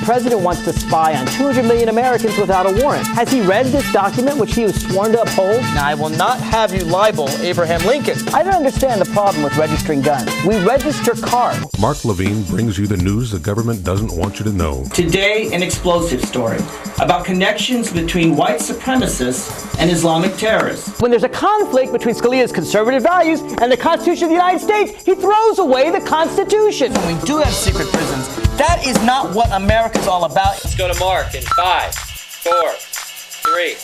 president wants to spy on 200 million Americans without a warrant. Has he read this document, which he was sworn to uphold? Now, I will not have you libel Abraham Lincoln. I don't understand the problem with registering guns. We register cars. Mark Levine brings you the news the government doesn't want you to know. Today, an explosive story about connections between white supremacists and Islamic terrorists. When there's a conflict between Scalia's conservative values and the Constitution of the United States, he throws away the Constitution. When we do have secret prisons, that is not what America's all about. Let's go to Mark in 5, 4, 3,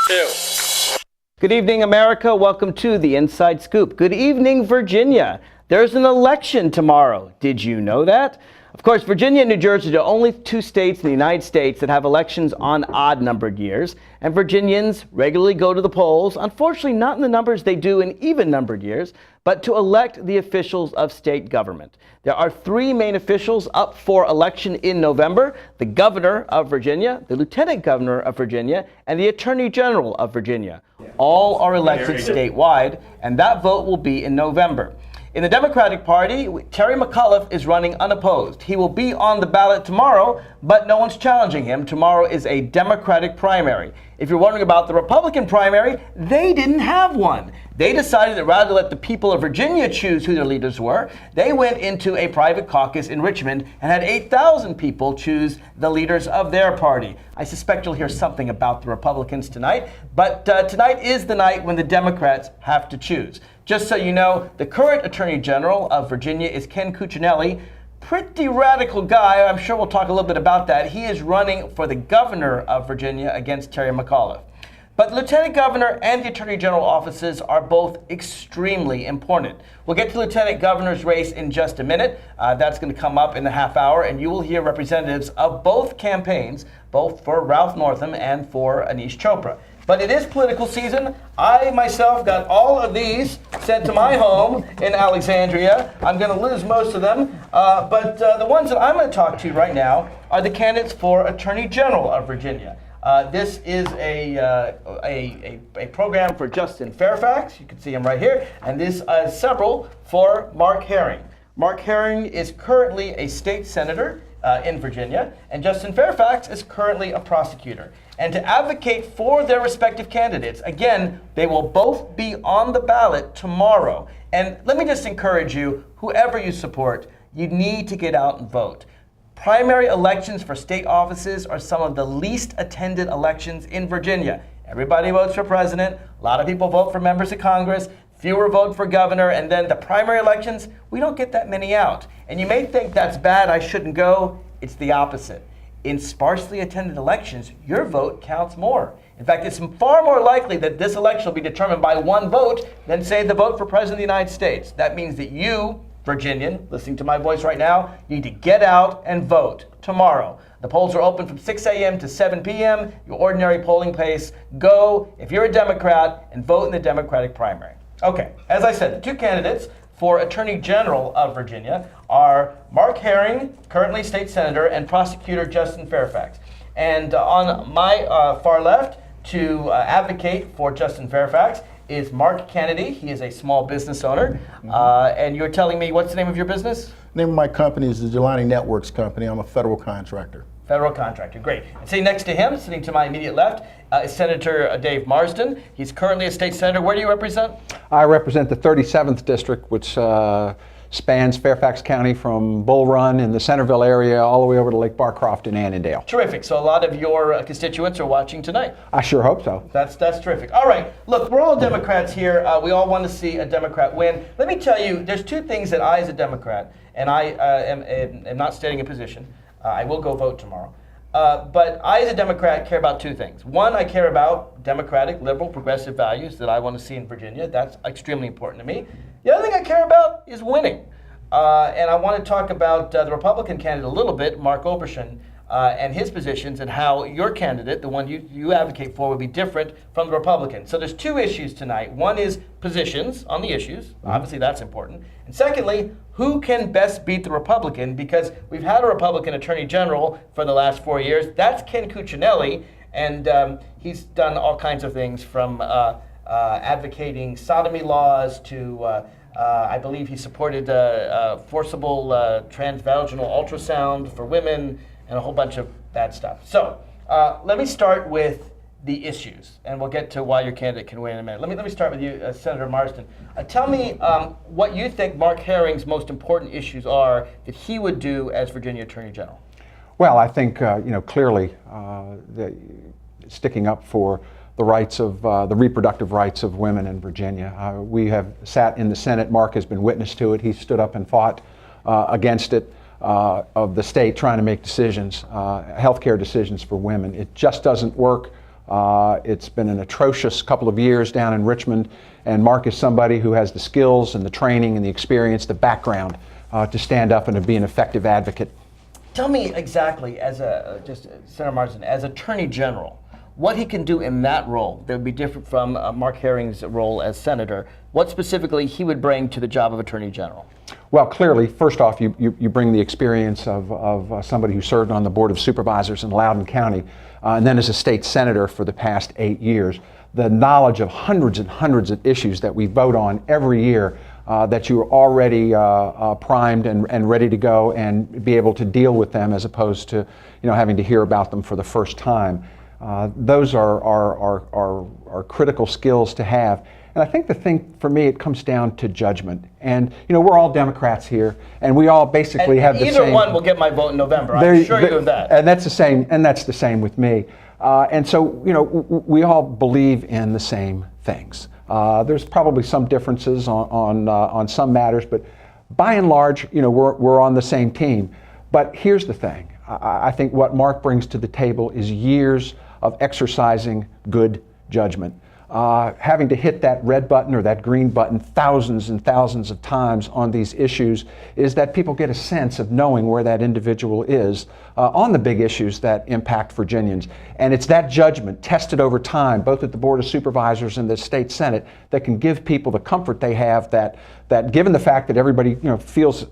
2. Good evening, America. Welcome to the Inside Scoop. Good evening, Virginia. There's an election tomorrow. Did you know that? Of course, Virginia and New Jersey are the only two states in the United States that have elections on odd-numbered years, and Virginians regularly go to the polls, unfortunately not in the numbers they do in even-numbered years, but to elect the officials of state government. There are three main officials up for election in November: the governor of Virginia, the lieutenant governor of Virginia, and the attorney general of Virginia. All are elected statewide, and that vote will be in November. In the Democratic Party, Terry McAuliffe is running unopposed. He will be on the ballot tomorrow, but no one's challenging him. Tomorrow is a Democratic primary. If you're wondering about the Republican primary, they didn't have one. They decided that rather than let the people of Virginia choose who their leaders were, they went into a private caucus in Richmond and had 8,000 people choose the leaders of their party. I suspect you'll hear something about the Republicans tonight, but tonight is the night when the Democrats have to choose. Just so you know, the current Attorney General of Virginia is Ken Cuccinelli. Pretty radical guy. I'm sure we'll talk a little bit about that. He is running for the governor of Virginia against Terry McAuliffe. But the Lieutenant Governor and the Attorney General offices are both extremely important. We'll get to the Lieutenant Governor's race in just a minute. That's going to come up in the half hour, and you will hear representatives of both campaigns, both for Ralph Northam and for Anish Chopra. But it is political season. I myself got all of these sent to my home in Alexandria. I'm going to lose most of them. But the ones that I'm going to talk to right now are the candidates for Attorney General of Virginia. This is a program for Justin Fairfax. You can see him right here. And this is several for Mark Herring. Mark Herring is currently a state senator in Virginia, and Justin Fairfax is currently a prosecutor. And to advocate for their respective candidates, again, they will both be on the ballot tomorrow. And let me just encourage you, whoever you support, you need to get out and vote. Primary elections for state offices are some of the least attended elections in Virginia. Everybody votes for president, a lot of people vote for members of Congress, fewer vote for governor, and then the primary elections, we don't get that many out. And you may think that's bad, I shouldn't go. It's the opposite. In sparsely attended elections, your vote counts more. In fact, it's far more likely that this election will be determined by one vote than, say, the vote for President of the United States. That means that you, Virginian, listening to my voice right now, you need to get out and vote tomorrow. The polls are open from 6 a.m. to 7 p.m., your ordinary polling place. Go, if you're a Democrat, and vote in the Democratic primary. Okay, as I said, the two candidates for Attorney General of Virginia are Mark Herring, currently state senator, and prosecutor Justin Fairfax. And on my far left, to advocate for Justin Fairfax, is Mark Kennedy. He is a small business owner. And you're telling me, what's the name of your business? The name of my company is the Jelani Networks Company. I'm a federal contractor. Federal contractor, great. And sitting next to him, sitting to my immediate left, is Senator Dave Marsden. He's currently a state senator. Where do you represent? I represent the 37th District, which spans Fairfax County from Bull Run in the Centerville area all the way over to Lake Barcroft in Annandale. Terrific. So a lot of your constituents are watching tonight. I sure hope so. That's terrific. All right. Look, we're all Democrats here. We all want to see a Democrat win. Let me tell you, there's two things that I, as a Democrat, and I am not stating a position. I will go vote tomorrow. But I, as a Democrat, care about two things. One, I care about democratic, liberal, progressive values that I want to see in Virginia. That's extremely important to me. The other thing I care about is winning. And I want to talk about the Republican candidate a little bit, Mark Oberschen, and his positions and how your candidate, the one you advocate for, would be different from the Republican. So there's two issues tonight. One is positions on the issues. Obviously, that's important. And secondly, who can best beat the Republican? Because we've had a Republican Attorney General for the last 4 years. That's Ken Cuccinelli, and he's done all kinds of things from advocating sodomy laws to I believe he supported forcible transvaginal ultrasound for women. and a whole bunch of bad stuff. So let me start with the issues, and we'll get to why your candidate can win in a minute. Let me start with you, Senator Marsden. Tell me what you think Mark Herring's most important issues are that he would do as Virginia Attorney General. Well, I think clearly sticking up for the rights of the reproductive rights of women in Virginia. We have sat in the Senate. Mark has been witness to it. He stood up and fought against it. Of the state trying to make decisions, healthcare decisions for women. It just doesn't work. It's been an atrocious couple of years down in Richmond, and Mark is somebody who has the skills and the training and the experience, the background to stand up and to be an effective advocate. Tell me exactly, as Senator Marsden, as Attorney General, what he can do in that role that would be different from Mark Herring's role as Senator. What specifically he would bring to the job of Attorney General? Well, clearly, first off, you bring the experience of somebody who served on the Board of Supervisors in Loudoun County, and then as a state senator for the past 8 years. The knowledge of hundreds and hundreds of issues that we vote on every year, that you are already primed and ready to go and be able to deal with them as opposed to having to hear about them for the first time. Those are critical skills to have. And I think the thing for me, it comes down to judgment. And we're all Democrats here, and we all basically have the same. Either one will get my vote in November. I'm sure you of that. And that's the same. And that's the same with me. And so we all believe in the same things. There's probably some differences on some matters, but by and large, we're on the same team. But here's the thing. I think what Mark brings to the table is years of exercising good judgment. Having to hit that red button or that green button thousands and thousands of times on these issues is that people get a sense of knowing where that individual is on the big issues that impact Virginians. And it's that judgment tested over time, both at the Board of Supervisors and the state Senate, that can give people the comfort they have that given the fact that everybody feels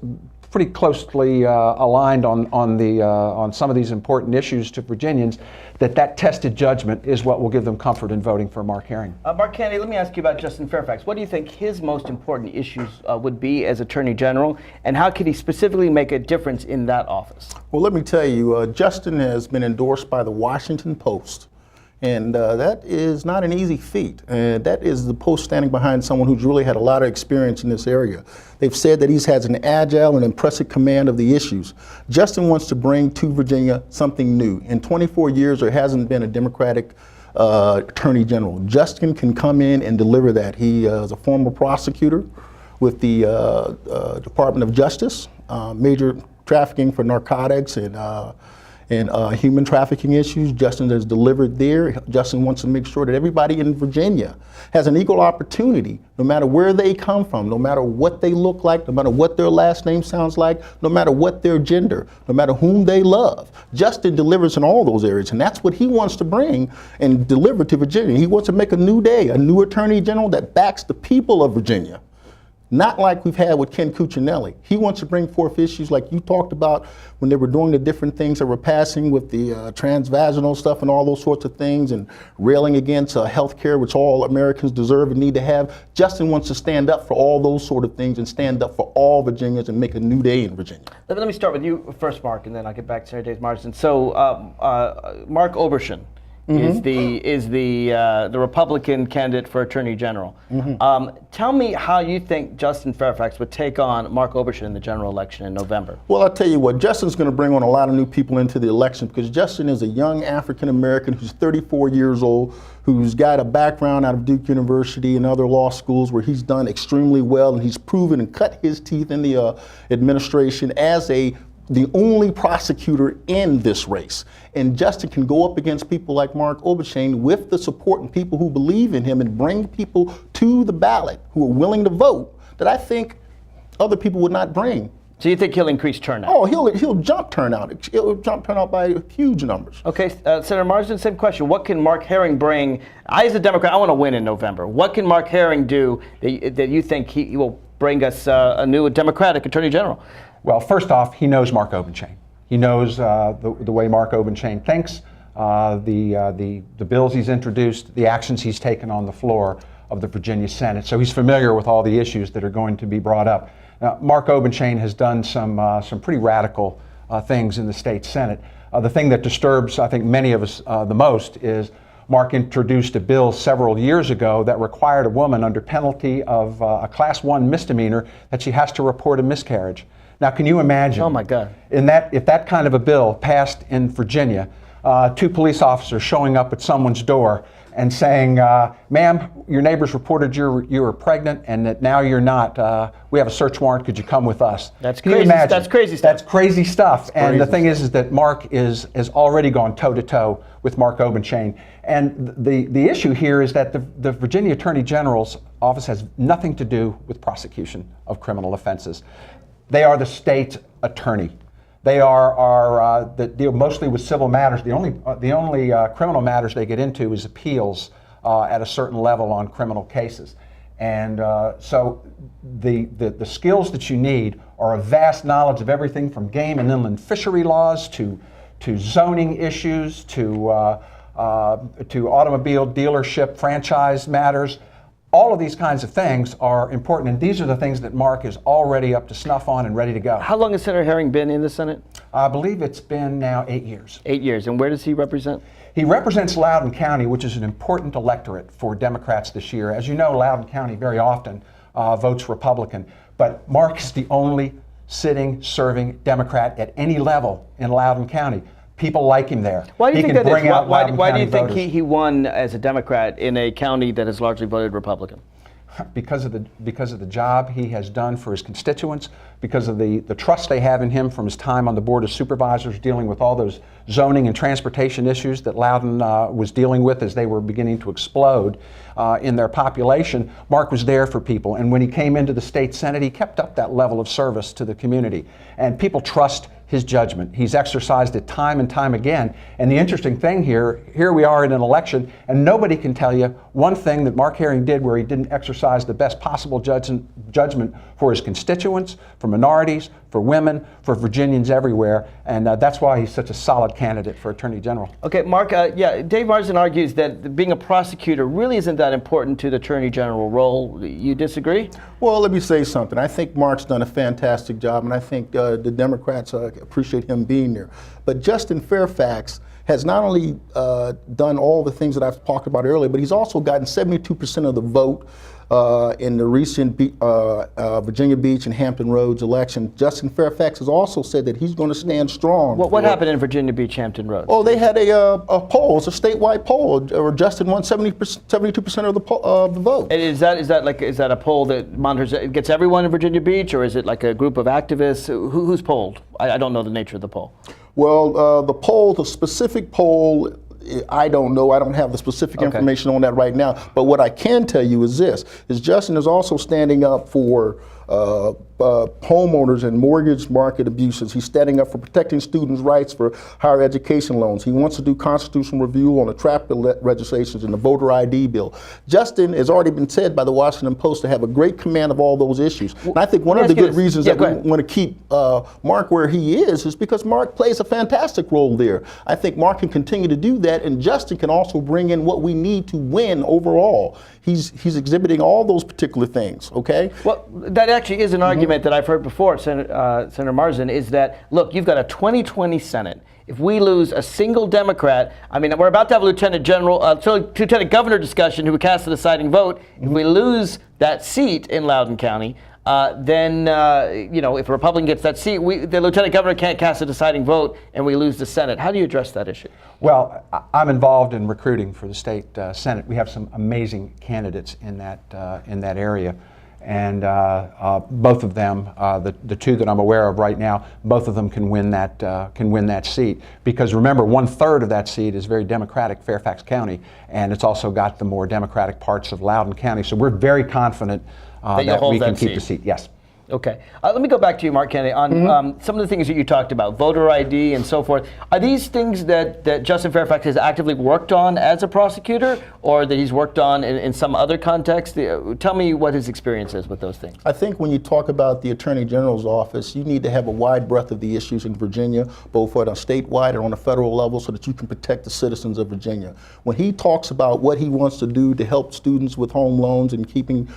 pretty closely aligned on some of these important issues to Virginians, that tested judgment is what will give them comfort in voting for Mark Herring. Mark Kennedy, let me ask you about Justin Fairfax. What do you think his most important issues would be as Attorney General, and how could he specifically make a difference in that office? Well, let me tell you, Justin has been endorsed by the Washington Post. And that is not an easy feat. And that is the Post standing behind someone who's really had a lot of experience in this area. They've said that he has an agile and impressive command of the issues. Justin wants to bring to Virginia something new. In 24 years, there hasn't been a Democratic Attorney General. Justin can come in and deliver that. He is a former prosecutor with the Department of Justice, major trafficking for narcotics and human trafficking issues. Justin has delivered there. Justin wants to make sure that everybody in Virginia has an equal opportunity, no matter where they come from, no matter what they look like, no matter what their last name sounds like, no matter what their gender, no matter whom they love. Justin delivers in all those areas, and that's what he wants to bring and deliver to Virginia. He wants to make a new day, a new Attorney General that backs the people of Virginia. Not like we've had with Ken Cuccinelli. He wants to bring forth issues like you talked about when they were doing the different things that were passing with the transvaginal stuff and all those sorts of things, and railing against health care, which all Americans deserve and need to have. Justin wants to stand up for all those sort of things and stand up for all Virginians and make a new day in Virginia. Let me start with you first, Mark, and then I'll get back to Senator Marsden. So Mark Oberschen is the Republican candidate for Attorney General. Tell me how you think Justin Fairfax would take on Mark Oberschen in the general election in November. Well, I'll tell you what, Justin's going to bring on a lot of new people into the election because Justin is a young African American who's 34 years old, who's got a background out of Duke University and other law schools where he's done extremely well, and he's proven and cut his teeth in the administration as the only prosecutor in this race. And Justin can go up against people like Mark Oberschen with the support and people who believe in him and bring people to the ballot who are willing to vote that I think other people would not bring. So you think he'll increase turnout? Oh, he'll jump turnout. He'll jump turnout by huge numbers. Okay, Senator Marsden, same question. What can Mark Herring bring? I, as a Democrat, I want to win in November. What can Mark Herring do that you think he will bring us a new Democratic Attorney General? Well, first off, he knows Mark Oberschen. He knows the way Mark Oberschen thinks, the bills he's introduced, the actions he's taken on the floor of the Virginia Senate. So he's familiar with all the issues that are going to be brought up. Now, Mark Oberschen has done some pretty radical things in the state Senate. The thing that disturbs, I think, many of us the most is Mark introduced a bill several years ago that required a woman, under penalty of a Class 1 misdemeanor, that she has to report a miscarriage. Now, can you imagine? Oh my God! If that kind of a bill passed in Virginia, 2 police officers showing up at someone's door and saying, "Ma'am, your neighbors reported you were pregnant and that now you're not. We have a search warrant. Could you come with us?" That's Can you crazy. imagine? That's crazy stuff. That's crazy stuff. And the thing crazy is that Mark has already gone toe to toe with Mark Obenshain. And the issue here is that the Virginia Attorney General's office has nothing to do with prosecution of criminal offenses. They are the state attorney. They that deal mostly with civil matters. The only criminal matters they get into is appeals at a certain level on criminal cases. And so the skills that you need are a vast knowledge of everything from game and inland fishery laws to zoning issues to automobile dealership franchise matters. All of these kinds of things are important, and these are the things that Mark is already up to snuff on and ready to go. How long has Senator Herring been in the Senate? I believe it's been now 8 years. 8 years. And where does he represent? He represents Loudoun County, which is an important electorate for Democrats this year. As you know, Loudoun County very often votes Republican, but Mark is the only sitting, serving Democrat at any level in Loudoun County. People like him there. Why do you think that is? Why do you think voters. he won as a Democrat in a county that has largely voted Republican? Because of the job he has done for his constituents, because of the trust they have in him from his time on the Board of Supervisors dealing with all those zoning and transportation issues that Loudoun was dealing with as they were beginning to explode in their population. Mark was there for people, and when he came into the state Senate, he kept up that level of service to the community, and people trust his judgment. He's exercised it time and time again. And the interesting thing here we are in an election, and nobody can tell you one thing that Mark Herring did where he didn't exercise the best possible judgment for his constituents, for minorities, for women, for Virginians everywhere. And that's why he's such a solid candidate for Attorney General. Okay, Mark, Dave Marsden argues that being a prosecutor really isn't that important to the Attorney General role. You disagree? Well, let me say something. I think Mark's done a fantastic job, and I think the Democrats appreciate him being there. But Justin Fairfax has not only done all the things that I've talked about earlier, but he's also gotten 72% of the vote in the recent Virginia Beach and Hampton Roads election. Justin Fairfax has also said that he's going to stand strong. What happened in Virginia Beach, Hampton Roads? Oh, they had a poll. It's a statewide poll where Justin won 72% of the vote. And is that a poll that monitors, gets everyone in Virginia Beach, or is it like a group of activists? Who's polled? I don't know the nature of the poll. Well, the specific poll, I don't know. I don't have the specific information on that right now. But what I can tell you is this, is Justin is also standing up for homeowners and mortgage market abuses. He's standing up for protecting students' rights for higher education loans. He wants to do constitutional review on the trap legislations and the voter ID bill. Justin has already been said by the Washington Post to have a great command of all those issues. And I think one of the good reasons that we want to keep Mark where he is because Mark plays a fantastic role there. I think Mark can continue to do that, and Justin can also bring in what we need to win overall. He's exhibiting all those particular things, okay? Well, that actually is an argument that I've heard before, Senator Marsden, is that, look, you've got a 2020 Senate. If we lose a single Democrat, I mean, we're about to have a Lieutenant Governor discussion who would cast the deciding vote. If we lose that seat in Loudoun County, then, if a Republican gets that seat, the Lieutenant Governor can't cast a deciding vote and we lose the Senate. How do you address that issue? Well, I'm involved in recruiting for the state Senate. We have some amazing candidates in that area. And both of them, the two that I'm aware of right now, both of them can win that seat. Because remember, 1/3 of that seat is very Democratic, Fairfax County, and it's also got the more Democratic parts of Loudoun County. So we're very confident that we can keep the seat. Yes. Okay. Let me go back to you, Mark Kennedy, on some of the things that you talked about, voter ID and so forth. Are these things that Justin Fairfax has actively worked on as a prosecutor, or that he's worked on in some other context? Tell me what his experience is with those things. I think when you talk about the Attorney General's office, you need to have a wide breadth of the issues in Virginia, both on a statewide and on a federal level, so that you can protect the citizens of Virginia. When he talks about what he wants to do to help students with home loans and keeping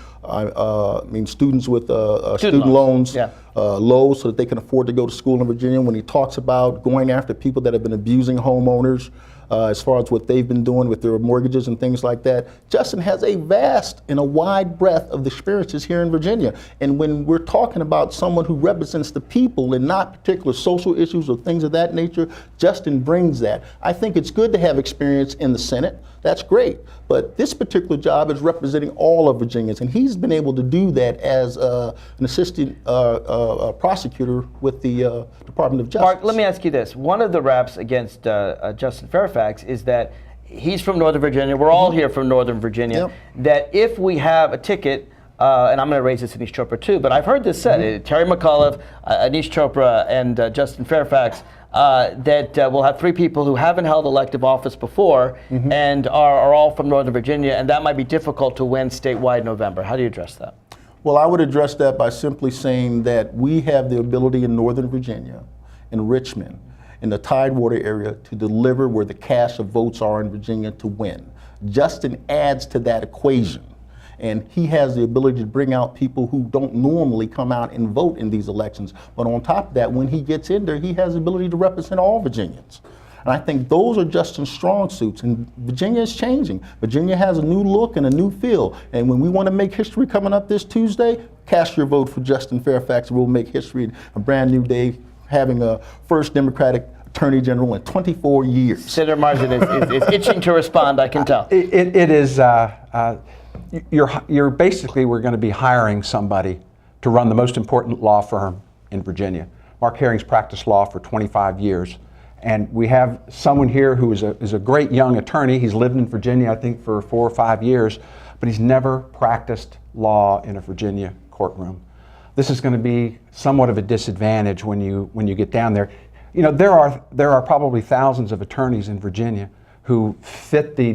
students with student loans, low so that they can afford to go to school in Virginia, when he talks about going after people that have been abusing homeowners, as far as what they've been doing with their mortgages and things like that. Justin has a vast and a wide breadth of experiences here in Virginia. And when we're talking about someone who represents the people and not particular social issues or things of that nature, Justin brings that. I think it's good to have experience in the Senate. That's great. But this particular job is representing all of Virginians, and he's been able to do that as an assistant prosecutor with the Department of Justice. Mark, let me ask you this. One of the raps against Justin Fairfax is that he's from Northern Virginia. We're all here from Northern Virginia. Yep. That if we have a ticket, and I'm going to raise this in Anish Chopra too, but I've heard this said, Terry McAuliffe, Anish Chopra, and Justin Fairfax, that we'll have 3 people who haven't held elective office before and are all from Northern Virginia, and that might be difficult to win statewide in November. How do you address that? Well, I would address that by simply saying that we have the ability in Northern Virginia, in Richmond, in the Tidewater area, to deliver where the cast of votes are in Virginia to win. Justin adds to that equation. And he has the ability to bring out people who don't normally come out and vote in these elections. But on top of that, when he gets in there, he has the ability to represent all Virginians. And I think those are Justin's strong suits. And Virginia is changing. Virginia has a new look and a new feel. And when we want to make history coming up this Tuesday, cast your vote for Justin Fairfax. We'll make history, a brand new day, having a first Democratic Attorney General in 24 years. Senator Marsden is itching to respond, I can tell. It is, you're basically, we're going to be hiring somebody to run the most important law firm in Virginia. Mark Herring's practiced law for 25 years. And we have someone here who is a great young attorney. He's lived in Virginia, I think, for 4 or 5 years, but he's never practiced law in a Virginia courtroom. This is going to be somewhat of a disadvantage when you get down there. You know, there are probably thousands of attorneys in Virginia who fit the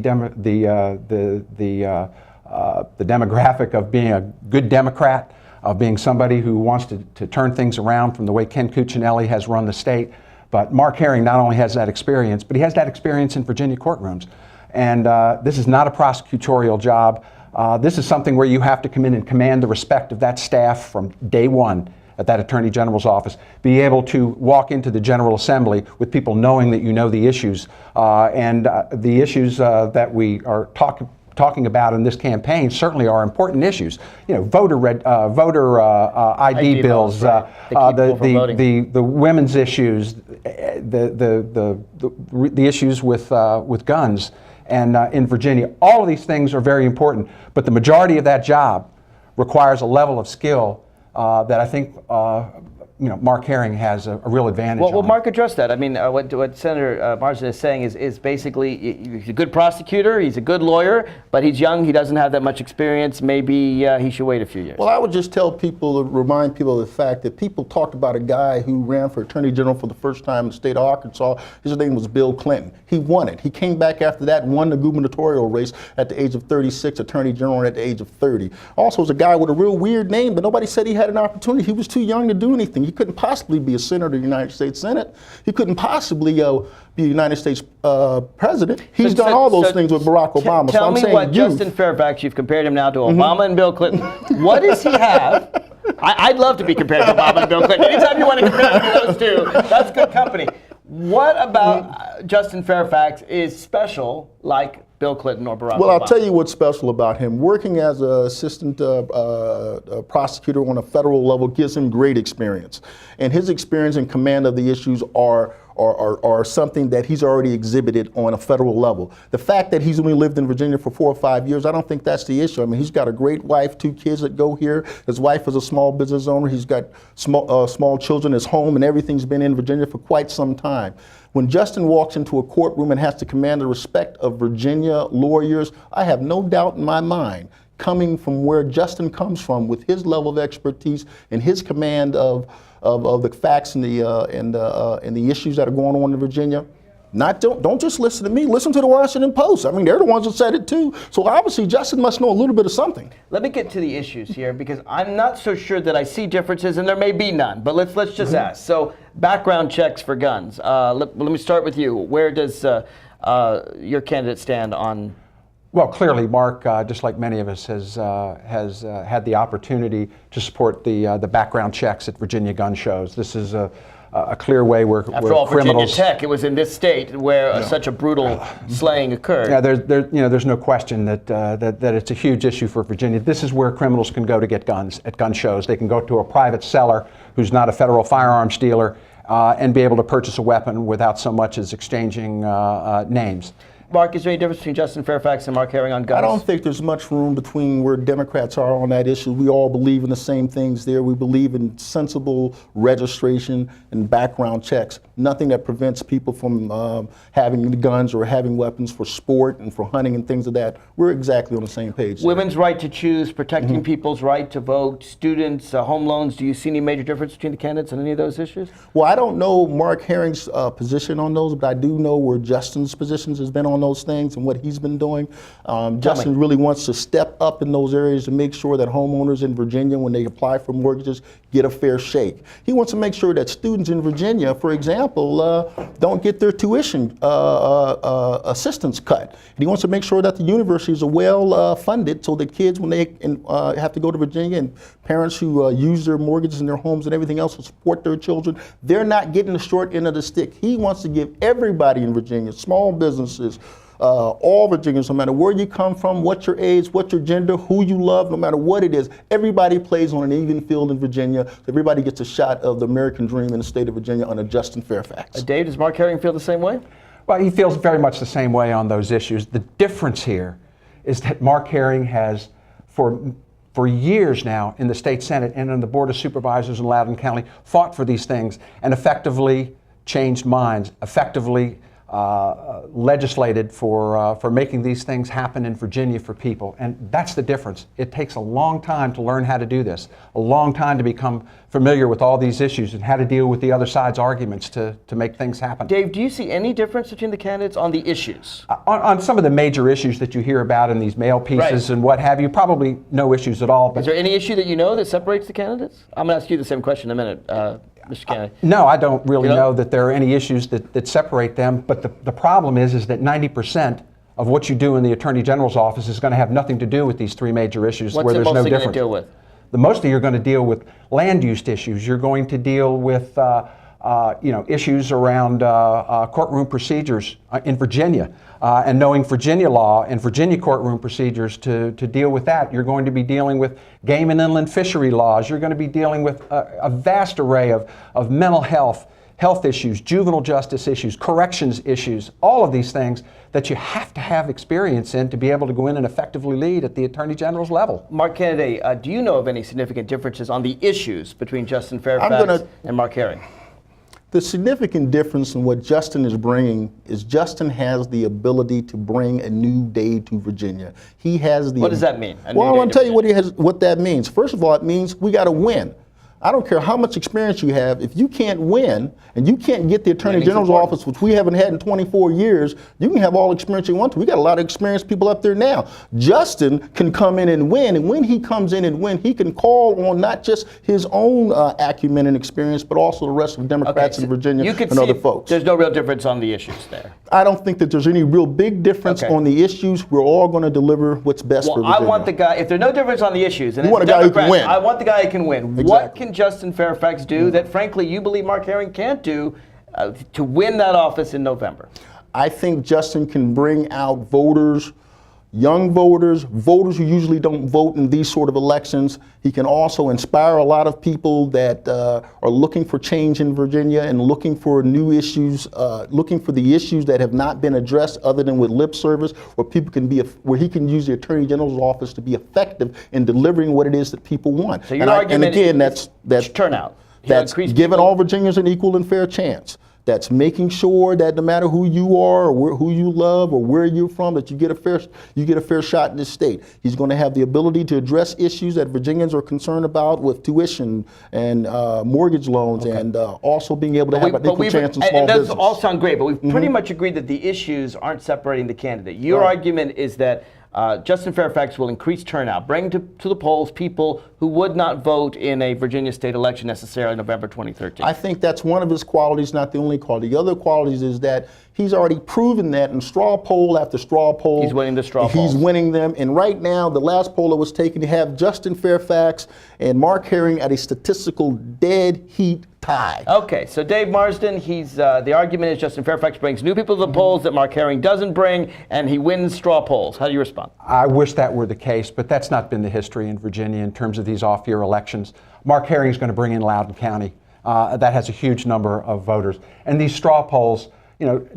demographic of being a good Democrat, of being somebody who wants to turn things around from the way Ken Cuccinelli has run the state. But Mark Herring not only has that experience, but he has that experience in Virginia courtrooms. And this is not a prosecutorial job. This is something where you have to come in and command the respect of that staff from day one at that Attorney General's office, be able to walk into the General Assembly with people knowing that you know the issues. And the issues that we are talking about in this campaign certainly are important issues. You know, voter ID bills, right. the women's issues, the issues with guns, and in Virginia, all of these things are very important. But the majority of that job requires a level of skill that I think Mark Herring has a real advantage on. Well, Mark addressed that. I mean, what Senator Marsden is saying is basically he's a good prosecutor, he's a good lawyer, but he's young, he doesn't have that much experience. Maybe he should wait a few years. Well, I would just remind people of the fact that people talked about a guy who ran for Attorney General for the first time in the state of Arkansas. His name was Bill Clinton. He won it. He came back after that and won the gubernatorial race at the age of 36, Attorney General at the age of 30. Also was a guy with a real weird name, but nobody said he had an opportunity. He was too young to do anything. He couldn't possibly be a senator of the United States Senate. He couldn't possibly be a United States president. He's done all those things with Barack Obama. Tell me what Justin Fairfax, you've compared him now to Obama and Bill Clinton. What does he have? I'd love to be compared to Obama and Bill Clinton. Anytime you want to compare me to those two, that's good company. What about Justin Fairfax is special, like Bill Clinton or Barack Obama? Well, I'll tell you what's special about him. Working as an assistant prosecutor on a federal level gives him great experience. And his experience and command of the issues are something that he's already exhibited on a federal level. The fact that he's only lived in Virginia for 4 or 5 years, I don't think that's the issue. I mean, he's got a great wife, 2 kids that go here. His wife is a small business owner. He's got small children, his home, and everything's been in Virginia for quite some time. When Justin walks into a courtroom and has to command the respect of Virginia lawyers, I have no doubt in my mind, coming from where Justin comes from with his level of expertise and his command of the facts and the issues that are going on in Virginia. Don't just listen to me, listen to the Washington Post. I mean, they're the ones that said it too. So obviously Justin must know a little bit of something. Let me get to the issues here because I'm not so sure that I see differences, and there may be none, but let's just ask. So background checks for guns. Let me start with you. Where does your candidate stand on Well, clearly, Mark, just like many of us, has had the opportunity to support the background checks at Virginia gun shows. This is a clear way where After all, Virginia criminals. Tech, it was in this state where such a brutal slaying occurred. Yeah, there's no question that it's a huge issue for Virginia. This is where criminals can go to get guns at gun shows. They can go to a private seller who's not a federal firearms dealer and be able to purchase a weapon without so much as exchanging names. Mark, is there any difference between Justin Fairfax and Mark Herring on guns? I don't think there's much room between where Democrats are on that issue. We all believe in the same things there. We believe in sensible registration and background checks. Nothing that prevents people from having guns or having weapons for sport and for hunting and things of that. We're exactly on the same page. Women's right to choose, protecting people's right to vote, students, home loans. Do you see any major difference between the candidates on any of those issues? Well, I don't know Mark Herring's position on those, but I do know where Justin's positions has been on those things and what he's been doing. Justin really wants to step up in those areas to make sure that homeowners in Virginia, when they apply for mortgages, get a fair shake. He wants to make sure that students in Virginia, for example, don't get their tuition assistance cut. And he wants to make sure that the universities are well funded so that kids, when they have to go to Virginia, and parents who use their mortgages and their homes and everything else to support their children, they're not getting the short end of the stick. He wants to give everybody in Virginia, small businesses, all Virginians, no matter where you come from, what your age, what your gender, who you love, no matter what it is, everybody plays on an even field in Virginia. Everybody gets a shot of the American dream in the state of Virginia under Justin Fairfax. Dave, does Mark Herring feel the same way? Well, he feels very much the same way on those issues. The difference here is that Mark Herring has, for years now in the state Senate and in the Board of Supervisors in Loudoun County, fought for these things and effectively changed minds, effectively legislated for making these things happen in Virginia for people. And that's the difference. It takes a long time to learn how to do this, a long time to become familiar with all these issues and how to deal with the other side's arguments to make things happen. Dave, do you see any difference between the candidates on the issues? On some of the major issues that you hear about in these mail pieces and what have you, probably no issues at all. But is there any issue that you know that separates the candidates? I'm going to ask you the same question in a minute, Mr. Kennedy. No, I don't really know that there are any issues that separate them, but the problem is that 90% of what you do in the Attorney General's office is going to have nothing to do with these three major issues where there's no difference. What's it mostly going to deal with? The mostly you're going to deal with land use issues. You're going to deal with issues around courtroom procedures in Virginia and knowing Virginia law and Virginia courtroom procedures to deal with that. You're going to be dealing with game and inland fishery laws. You're going to be dealing with a vast array of mental health issues, juvenile justice issues, corrections issues, all of these things that you have to have experience in to be able to go in and effectively lead at the Attorney General's level. Mark Kennedy, do you know of any significant differences on the issues between Justin Fairfax and Mark Herring? The significant difference in what Justin is bringing is Justin has the ability to bring a new day to Virginia. He has the. What does that mean? Well, I want to tell you what that means. First of all, it means we got to win. I don't care how much experience you have. If you can't win and you can't get the Attorney General's office, which we haven't had in 24 years, you can have all the experience you want to. We got a lot of experienced people up there now. Justin can come in and win, and when he comes in and win, he can call on not just his own acumen and experience, but also the rest of Democrats in Virginia and other folks. There's no real difference on the issues there. I don't think that there's any real big difference on the issues. We're all going to deliver what's best for Virginia. I want the guy, if there's no difference on the issues, and you want a guy who can win. I want the guy who can win. Exactly. What can Justin Fairfax do that, frankly, you believe Mark Herring can't do to win that office in November? I think Justin can bring out voters, young voters who usually don't vote in these sort of elections. He can also inspire a lot of people that are looking for change in Virginia and looking for new issues, looking for the issues that have not been addressed other than with lip service, where people can be, where he can use the Attorney General's office to be effective in delivering what it is that people want. So your argument is that's turnout. That's giving all Virginians an equal and fair chance. That's making sure that no matter who you are or who you love or where you're from, that you get a fair shot in this state. He's going to have the ability to address issues that Virginians are concerned about with tuition and mortgage loans, and also being able to have an equal chance in small business. That all sound great, but we've pretty much agreed that the issues aren't separating the candidate. Your argument is that Justin Fairfax will increase turnout, bring to the polls people who would not vote in a Virginia state election necessarily November 2013. I think that's one of his qualities, not the only quality. The other qualities is that he's already proven that in straw poll after straw poll. He's winning the straw polls. He's winning them. And right now, the last poll that was taken to have Justin Fairfax and Mark Herring at a statistical dead heat tie. Okay, so Dave Marsden, the argument is Justin Fairfax brings new people to the polls that Mark Herring doesn't bring, and he wins straw polls. How do you respond? I wish that were the case, but that's not been the history in Virginia in terms of these off-year elections. Mark Herring is going to bring in Loudoun County. That has a huge number of voters. And these straw polls,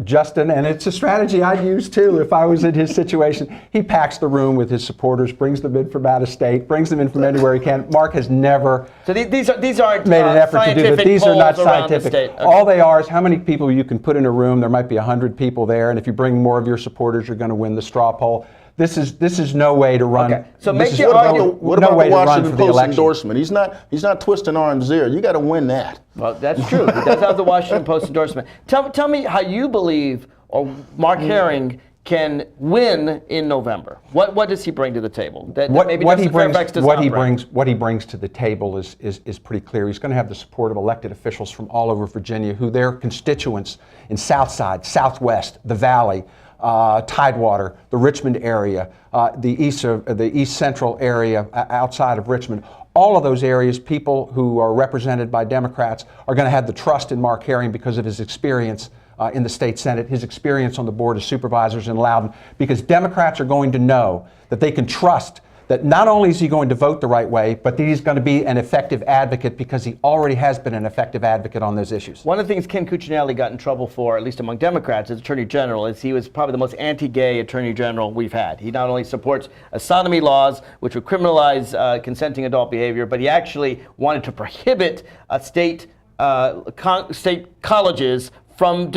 Justin, and it's a strategy I'd use too if I was in his situation. He packs the room with his supporters, brings them in from out of state, brings them in from anywhere he can. Mark has never these aren't made an effort to do that. These are not scientific. Okay. All they are is how many people you can put in a room. There might be 100 people there, and if you bring more of your supporters, you're going to win the straw poll. This is no way to run. Okay. So this make is your argument. What no about way the to run Washington for the Post election. endorsement? He's not twisting arms there. You got to win that. Well, that's true. He does have the Washington Post endorsement. Tell me how you believe Mark Herring can win in November. What does he bring to the table? What he brings to the table is pretty clear. He's going to have the support of elected officials from all over Virginia, who their constituents in Southside, Southwest, the Valley, Tidewater, the Richmond area, the East Central area outside of Richmond. All of those areas, people who are represented by Democrats are going to have the trust in Mark Herring because of his experience in the state Senate, his experience on the Board of Supervisors in Loudoun, because Democrats are going to know that they can trust that not only is he going to vote the right way, but that he's going to be an effective advocate because he already has been an effective advocate on those issues. One of the things Ken Cuccinelli got in trouble for, at least among Democrats as Attorney General, is he was probably the most anti-gay Attorney General we've had. He not only supports sodomy laws, which would criminalize consenting adult behavior, but he actually wanted to prohibit state colleges from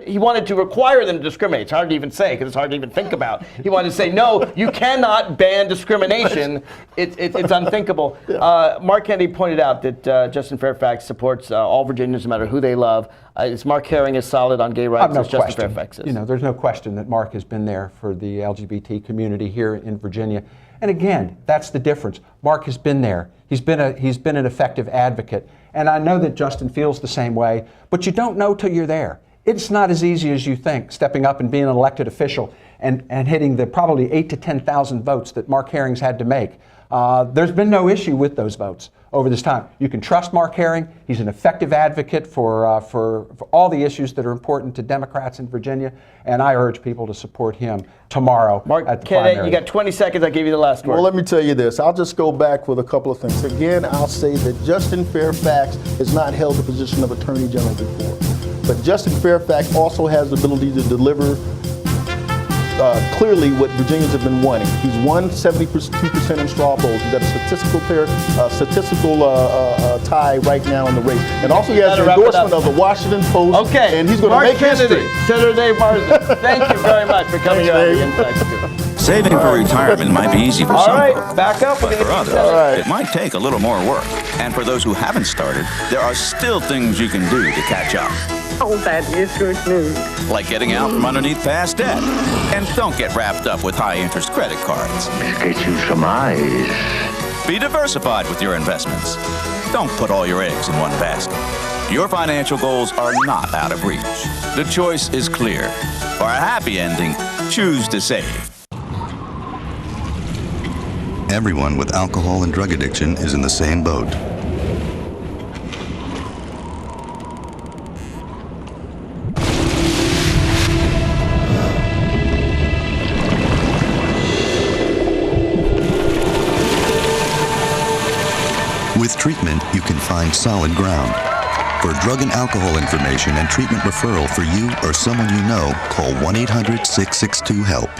he wanted to require them to discriminate. It's hard to even say because it's hard to even think about. He wanted to say, no, you cannot ban discrimination. It's unthinkable. Mark Kennedy pointed out that Justin Fairfax supports all Virginians no matter who they love. Is Mark Herring as solid on gay rights as Justin Fairfax is? There's no question that Mark has been there for the LGBT community here in Virginia. And again, that's the difference. Mark has been there. He's been an effective advocate. And I know that Justin feels the same way, but you don't know till you're there. It's not as easy as you think, stepping up and being an elected official and hitting the probably 8,000 to 10,000 votes that Mark Herring's had to make. There's been no issue with those votes over this time. You can trust Mark Herring. He's an effective advocate for all the issues that are important to Democrats in Virginia, and I urge people to support him tomorrow at the primary. You got 20 seconds. I'll give you the last word. Well, let me tell you this. I'll just go back with a couple of things. Again, I'll say that Justin Fairfax has not held the position of Attorney General before. But Justin Fairfax also has the ability to deliver clearly what Virginians have been wanting. He's won 72% in straw polls. He's got a statistical tie right now in the race. And also he has the endorsement of the Washington Post. Okay. And he's going to make history. Senator Dave Marsden, thank you very much for coming here on the Inside Scoop. Saving for retirement might be easy for some folks, back up. but for others, it might take a little more work. And for those who haven't started, there are still things you can do to catch up. Oh, that is good news. Like getting out from underneath past debt. And don't get wrapped up with high-interest credit cards. Get you some eyes. Be diversified with your investments. Don't put all your eggs in one basket. Your financial goals are not out of reach. The choice is clear. For a happy ending, choose to save. Everyone with alcohol and drug addiction is in the same boat. With treatment, you can find solid ground. For drug and alcohol information and treatment referral for you or someone you know, call 1-800-662-HELP.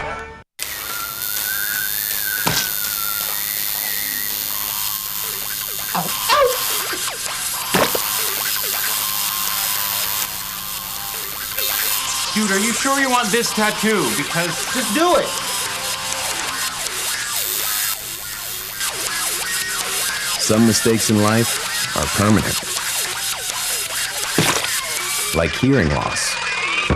Dude, are you sure you want this tattoo? Because just do it. Some mistakes in life are permanent. Like hearing loss.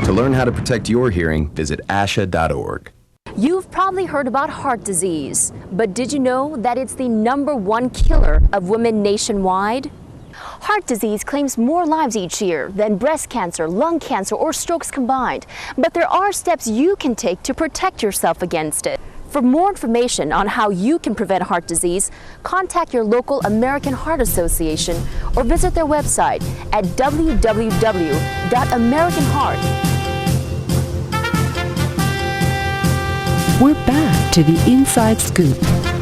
To learn how to protect your hearing, visit asha.org. You've probably heard about heart disease, but did you know that it's the #1 killer of women nationwide? Heart disease claims more lives each year than breast cancer, lung cancer, or strokes combined. But there are steps you can take to protect yourself against it. For more information on how you can prevent heart disease, contact your local American Heart Association or visit their website at www.americanheart. We're back to the Inside Scoop.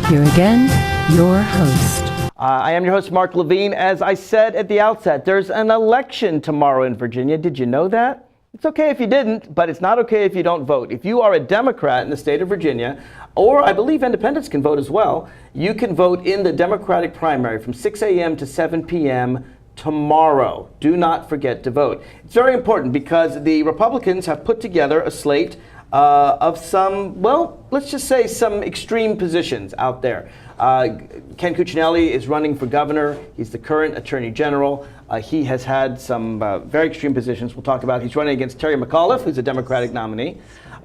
Here again, your host. I am your host, Mark Levine. As I said at the outset, there's an election tomorrow in Virginia. Did you know that? It's okay if you didn't, but it's not okay if you don't vote. If you are a Democrat in the state of Virginia, or I believe independents can vote as well, you can vote in the Democratic primary from 6 a.m. to 7 p.m. tomorrow. Do not forget to vote. It's very important because the Republicans have put together a slate of some, well, let's just say some extreme positions out there. Ken Cuccinelli is running for governor. He's the current attorney general. He has had some very extreme positions we'll talk about. He's running against Terry McAuliffe, who's a Democratic nominee.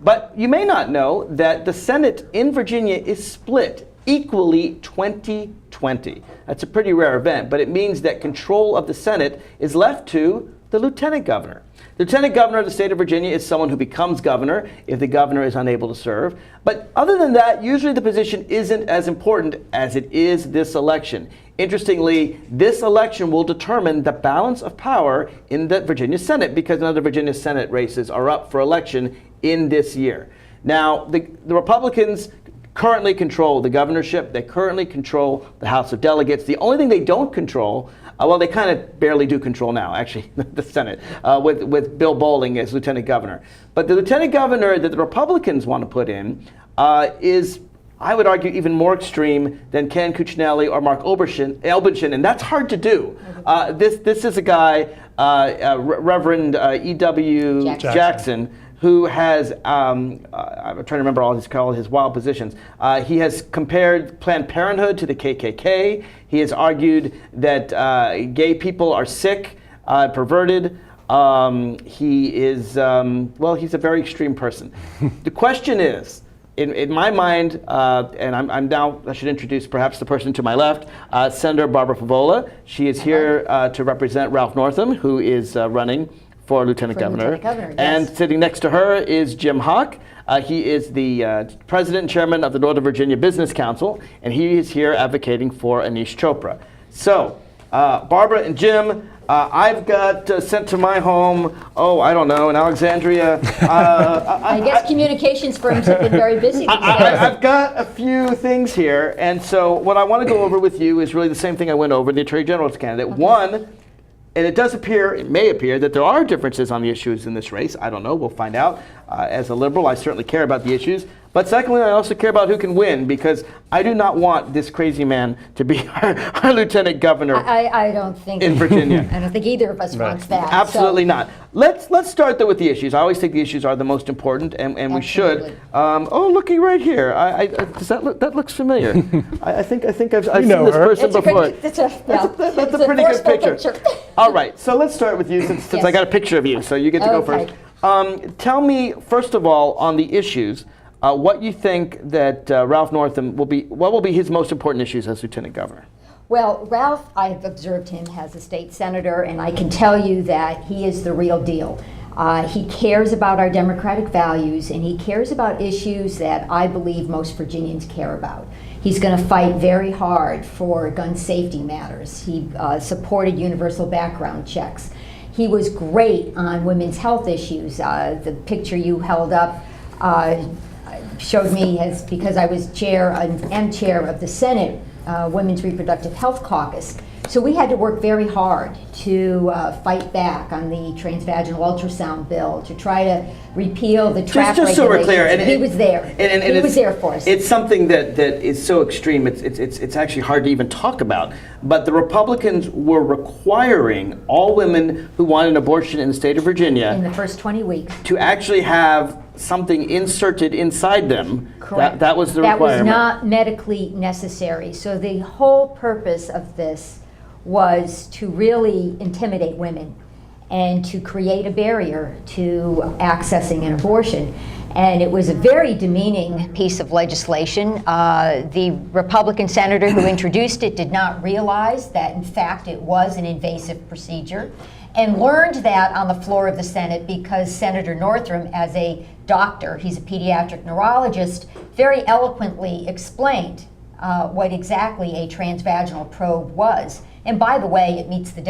But you may not know that the Senate in Virginia is split equally 20-20. That's a pretty rare event, but it means that control of the Senate is left to the lieutenant governor. The lieutenant governor of the state of Virginia is someone who becomes governor if the governor is unable to serve. But other than that, usually the position isn't as important as it is this election. Interestingly, this election will determine the balance of power in the Virginia Senate because none of the Virginia Senate races are up for election in this year. Now, the Republicans currently control the governorship. They currently control the House of Delegates. The only thing they don't control, well, they kind of barely do control now, actually, the Senate, with Bill Bolling as lieutenant governor. But the lieutenant governor that the Republicans want to put in is, I would argue, even more extreme than Ken Cuccinelli or Mark Elbinson, and that's hard to do. This is a guy, Reverend E.W. Jackson, who has, I'm trying to remember all his wild positions. He has compared Planned Parenthood to the KKK. He has argued that gay people are sick, perverted. He is, well, he's a very extreme person. The question is, in my mind, and I'm now, I should introduce perhaps the person to my left, Senator Barbara Favola. She is here to represent Ralph Northam, who is running for Lieutenant Governor. Yes. And sitting next to her is Jim Hawk. He is the president and chairman of the Northern Virginia Business Council, and he is here advocating for Anish Chopra. So, Barbara and Jim, I've got sent to my home, I don't know, in Alexandria. I guess communications firms have been very busy these days. I've got a few things here, and so what I want to go over with you is really the same thing I went over in the Attorney General's candidate. Okay. One, and it may appear that there are differences on the issues in this race. I don't know, we'll find out. As a liberal, I certainly care about the issues. But secondly, I also care about who can win, because I do not want this crazy man to be our lieutenant governor. I don't think in Virginia. I don't think either of us wants that. Absolutely not. Let's start though with the issues. I always think the issues are the most important, and we should. Looky right here. Does that looks familiar? I think I've seen this person before. That's a pretty good picture. All right, so let's start with you since I got a picture of you, so you get to go first. Tell me first of all on the issues. What you think that Ralph Northam what will be his most important issues as lieutenant governor? Well, Ralph, I've observed him as a state senator, and I can tell you that he is the real deal. He cares about our democratic values, and he cares about issues that I believe most Virginians care about. He's going to fight very hard for gun safety matters. He supported universal background checks. He was great on women's health issues. The picture you held up showed me because I was chair of the Senate Women's Reproductive Health Caucus. So we had to work very hard to fight back on the transvaginal ultrasound bill, to try to repeal the trap regulations. Just so we're clear, he was there. He was there for us. It's something that is so extreme. It's actually hard to even talk about. But the Republicans were requiring all women who want an abortion in the state of Virginia in the first 20 weeks to actually have something inserted inside them. Correct. That was the requirement. That was not medically necessary. So the whole purpose of this was to really intimidate women and to create a barrier to accessing an abortion. And it was a very demeaning piece of legislation. The Republican senator who introduced it did not realize that, in fact, it was an invasive procedure, and learned that on the floor of the Senate because Senator Northam, as a doctor, he's a pediatric neurologist, very eloquently explained what exactly a transvaginal probe was. And by the way, it meets the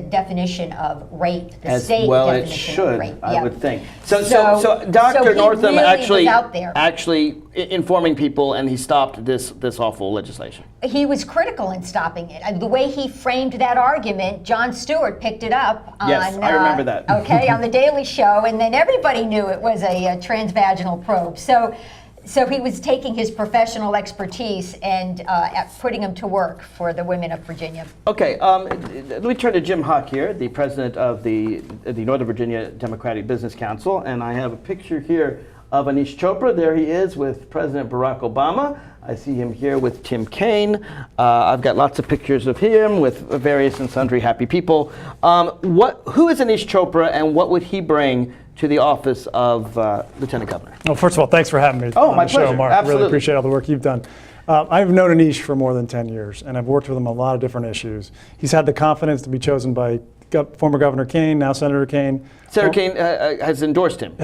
definition of rape, the As state well it definition should, of rape. I would think. So Dr. he Northam really was out there. actually informing people, and he stopped this awful legislation. He was critical in stopping it. The way he framed that argument, Jon Stewart picked it up on, Yes, I remember that. Okay, on The Daily Show, and then everybody knew it was a transvaginal probe. So he was taking his professional expertise and putting him to work for the women of Virginia. Okay, let me turn to Jim Huck here, the president of the Northern Virginia Democratic Business Council, and I have a picture here of Anish Chopra. There he is with President Barack Obama. I see him here with Tim Kaine. I've got lots of pictures of him with various and sundry happy people. Who is Anish Chopra, and what would he bring to the office of Lieutenant Governor? Well, first of all, thanks for having me Oh, on my the show, pleasure. Mark. Absolutely. Really appreciate all the work you've done. I've known Anish for more than 10 years, and I've worked with him on a lot of different issues. He's had the confidence to be chosen by former Governor Kaine, now Senator Kaine. Senator Kaine has endorsed him.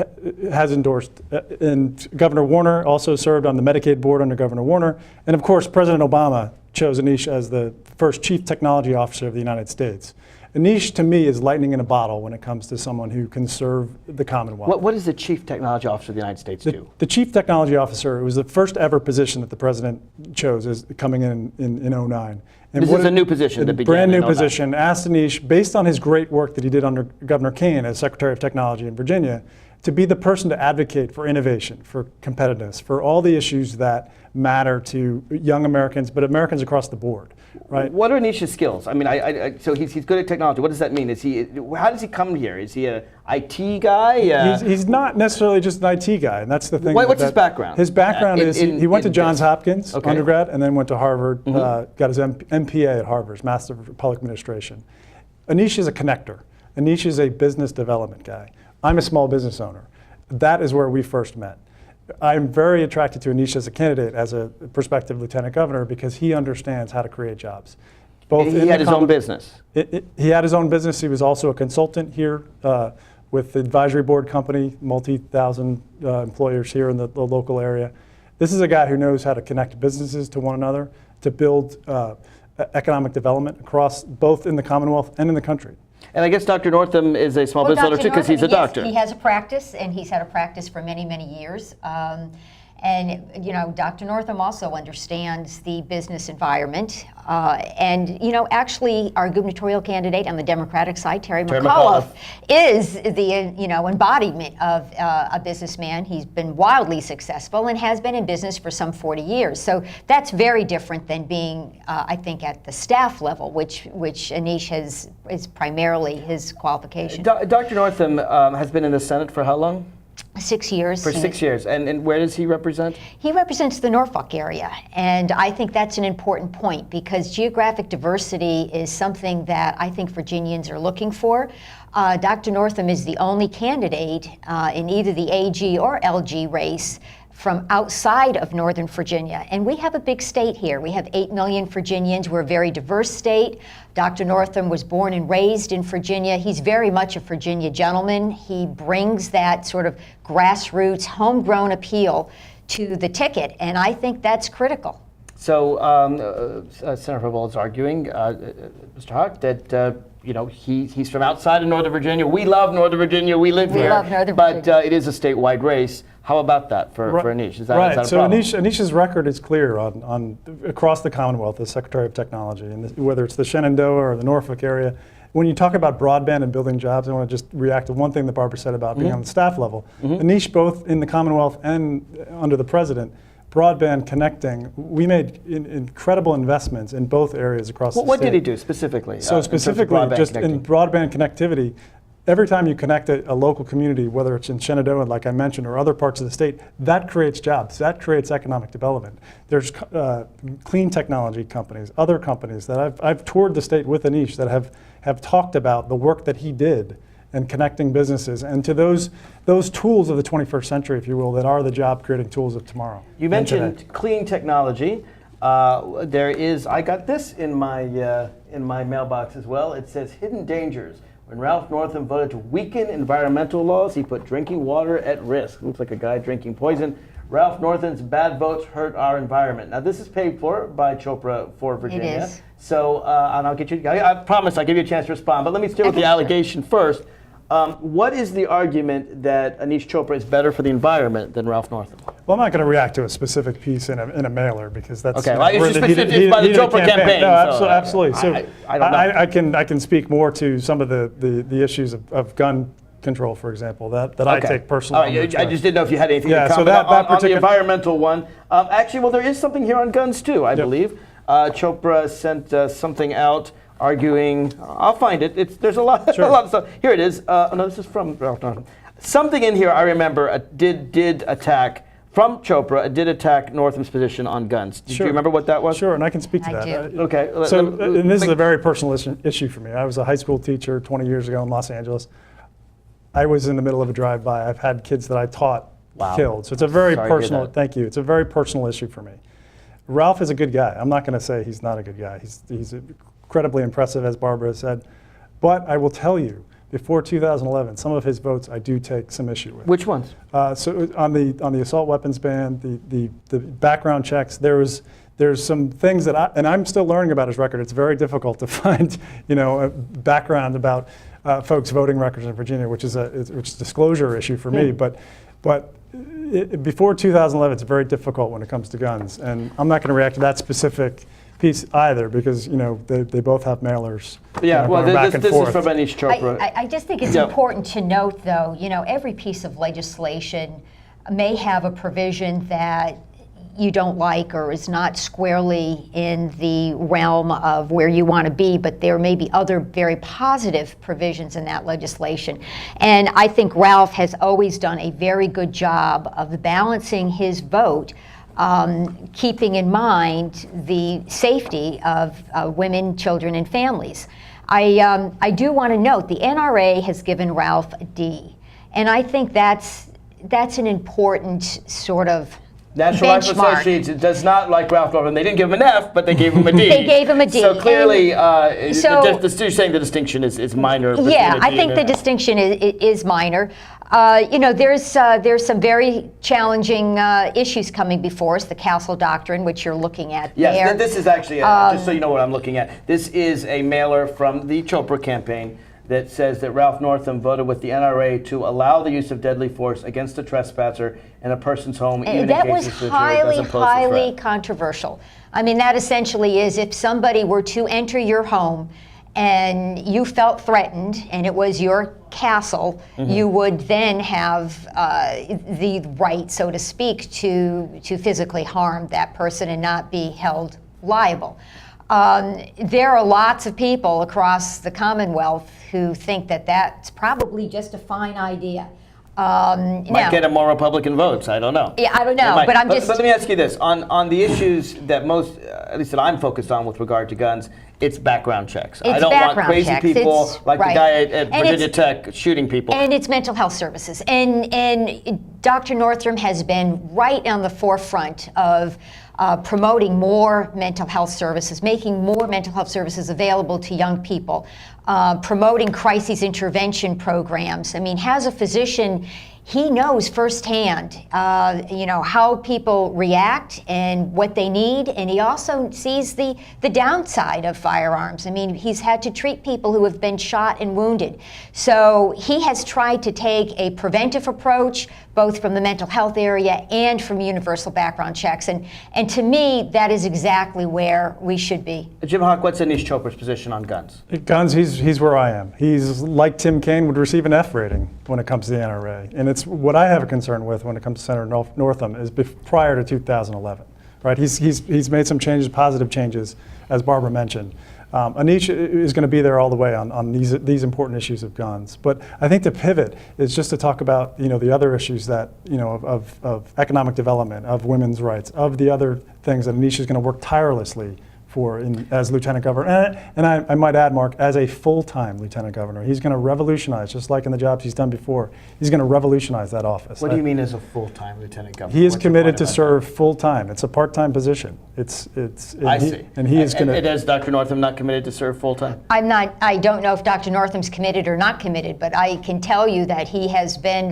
And Governor Warner also served on the Medicaid board under Governor Warner. And of course, President Obama chose Anish as the first Chief Technology Officer of the United States. Anish, to me, is lightning in a bottle when it comes to someone who can serve the Commonwealth. What does the Chief Technology Officer of the United States do? The Chief Technology Officer, it was the first ever position that the President chose as coming in 09. And This is a new position that began brand new in 09. position. Asked Anish, based on his great work that he did under Governor Kaine as Secretary of Technology in Virginia, to be the person to advocate for innovation, for competitiveness, for all the issues that matter to young Americans, but Americans across the board, right? What are Anish's skills? I mean, so he's good at technology. What does that mean? How does he come here? Is he an IT guy? He's not necessarily just an IT guy, and that's the thing. What's his background? His background is he went to Johns Hopkins undergrad, and then went to Harvard, Mm-hmm. got his MPA at Harvard, his Master of Public Administration. Anish is a connector. Anish is a business development guy. I'm a small business owner. That is where we first met. I'm very attracted to Anish as a candidate, as a prospective lieutenant governor, because he understands how to create jobs. He had his own business. He had his own business. He was also a consultant here with the advisory board company, multi-thousand employers here in the local area. This is a guy who knows how to connect businesses to one another, to build economic development across both in the Commonwealth and in the country. And I guess Dr. Northam is a small business owner too, because he's a doctor. He has a practice, and he's had a practice for many, many years. And you know, Dr. Northam also understands the business environment. And you know, actually, our gubernatorial candidate on the Democratic side, Terry McAuliffe, is the embodiment of a businessman. He's been wildly successful and has been in business for some 40 years. So that's very different than being, I think, at the staff level, which Anish is primarily his qualification. Dr. Northam has been in the Senate for how long? 6 years. For 6 years. And where does he represent? He represents the Norfolk area. And I think that's an important point because geographic diversity is something that I think Virginians are looking for. Dr. Northam is the only candidate in either the AG or LG race from outside of Northern Virginia. And we have a big state here. We have 8 million Virginians. We're a very diverse state. Dr. Northam was born and raised in Virginia. He's very much a Virginia gentleman. He brings that sort of grassroots, homegrown appeal to the ticket, and I think that's critical. So Senator Hubble is arguing, Mr. Huck, that he's from outside of Northern Virginia. We love Northern Virginia. We live here. We love Northern Virginia. Virginia. But it is a statewide race. How about that for Anish? Is that a problem? So Anish's record is clear on across the Commonwealth as Secretary of Technology, and whether it's the Shenandoah or the Norfolk area. When you talk about broadband and building jobs, I want to just react to one thing that Barbara said about being on the staff level. Anish, both in the Commonwealth and under the President, broadband connecting, we made incredible investments in both areas across the state. What did he do specifically? So specifically, just in broadband connectivity, every time you connect a local community, whether it's in Shenandoah, like I mentioned, or other parts of the state, that creates jobs, that creates economic development. There's clean technology companies, other companies that I've toured the state with Anish that have talked about the work that he did and connecting businesses and to those tools of the 21st century, if you will, that are the job-creating tools of tomorrow. You mentioned clean technology. I got this in my mailbox as well. It says hidden dangers. When Ralph Northam voted to weaken environmental laws, he put drinking water at risk. Looks like a guy drinking poison. Ralph Northam's bad votes hurt our environment. Now, this is paid for by Chopra for Virginia. It is. So, and I'll get you, I promise I'll give you a chance to respond, but let me start with the allegation first. What is the argument that Anish Chopra is better for the environment than Ralph Northam? Well, I'm not going to react to a specific piece in a mailer because that's okay. Well, it's just by the Chopra campaign. No, so, absolutely. So I don't know. I can speak more to some of the issues of gun control, for example, that I take personally. All right, I just didn't know if you had anything to comment so that on the environmental one. Actually, well, there is something here on guns too, I believe. Chopra sent something out arguing. I'll find it. There's a lot, a lot of stuff. Here it is. No, this is from Ralph Northam. Something in here I remember did attack. From Chopra, did attack Northam's position on guns. Do you remember what that was? Sure, and I can speak to that. Okay. So, and this is a very personal issue for me. I was a high school teacher 20 years ago in Los Angeles. I was in the middle of a drive-by. I've had kids that I taught killed. So it's a very personal, thank you. It's a very personal issue for me. Ralph is a good guy. I'm not going to say he's not a good guy. He's incredibly impressive, as Barbara has said. But I will tell you, before 2011, some of his votes I do take some issue with. Which ones? So on the assault weapons ban, the background checks, there's some things that and I'm still learning about his record. It's very difficult to find, a background about folks' voting records in Virginia, which is a disclosure issue for me. But before 2011, it's very difficult when it comes to guns, and I'm not going to react to that specific piece either because they both have mailers. Yeah, well, this is from Anish Chopra. I just think it's important to note, though, every piece of legislation may have a provision that you don't like or is not squarely in the realm of where you want to be, but there may be other very positive provisions in that legislation. And I think Ralph has always done a very good job of balancing his vote, keeping in mind the safety of women, children, and families. I do want to note the NRA has given Ralph a D, and I think that's an important sort of National Rifle Association does not like Ralph Northam. They didn't give him an F, but they gave him a D. They gave him a D. So clearly, you're saying the distinction is minor. Yeah, I think the distinction is minor. There's some very challenging issues coming before us. The Castle Doctrine, which you're looking at there. Yes, this is actually, just so you know what I'm looking at, this is a mailer from the Chopra campaign that says that Ralph Northam voted with the NRA to allow the use of deadly force against a trespasser in a person's home, even that in was cases where it doesn't pose a threat. highly controversial. I mean, that essentially is if somebody were to enter your home and you felt threatened and it was your castle, you would then have the right, so to speak, to physically harm that person and not be held liable. There are lots of people across the Commonwealth who think that that's probably just a fine idea. Might get more Republican votes. I don't know. Yeah, I don't know, but I'm just. But let me ask you this: on the issues that most, at least that I'm focused on with regard to guns, it's background checks. I don't want crazy people like the guy at Virginia Tech shooting people. And it's mental health services. And Dr. Northam has been right on the forefront of promoting more mental health services, making more mental health services available to young people, promoting crisis intervention programs. I mean, as a physician, he knows firsthand, how people react and what they need, and he also sees the downside of firearms. I mean, he's had to treat people who have been shot and wounded. So he has tried to take a preventive approach, both from the mental health area and from universal background checks. And to me, that is exactly where we should be. Jim Hawk, what's Anish Chopra's position on guns? Guns, he's where I am. He's like Tim Kaine would receive an F rating when it comes to the NRA. And it's what I have a concern with when it comes to Senator Northam is prior to 2011. Right? He's made some changes, positive changes, as Barbara mentioned. Anish is going to be there all the way on these important issues of guns. But I think the pivot is just to talk about the other issues that of economic development, of women's rights, of the other things that Anish is going to work tirelessly as lieutenant governor. And I might add, Mark, as a full-time lieutenant governor, he's going to revolutionize, just like in the jobs he's done before, he's going to revolutionize that office. What do you mean as a full-time lieutenant governor? He is committed to serve full-time. It's a part-time position. I see. And he is going to. And is Dr. Northam not committed to serve full-time? I don't know if Dr. Northam's committed or not committed, but I can tell you that he has been,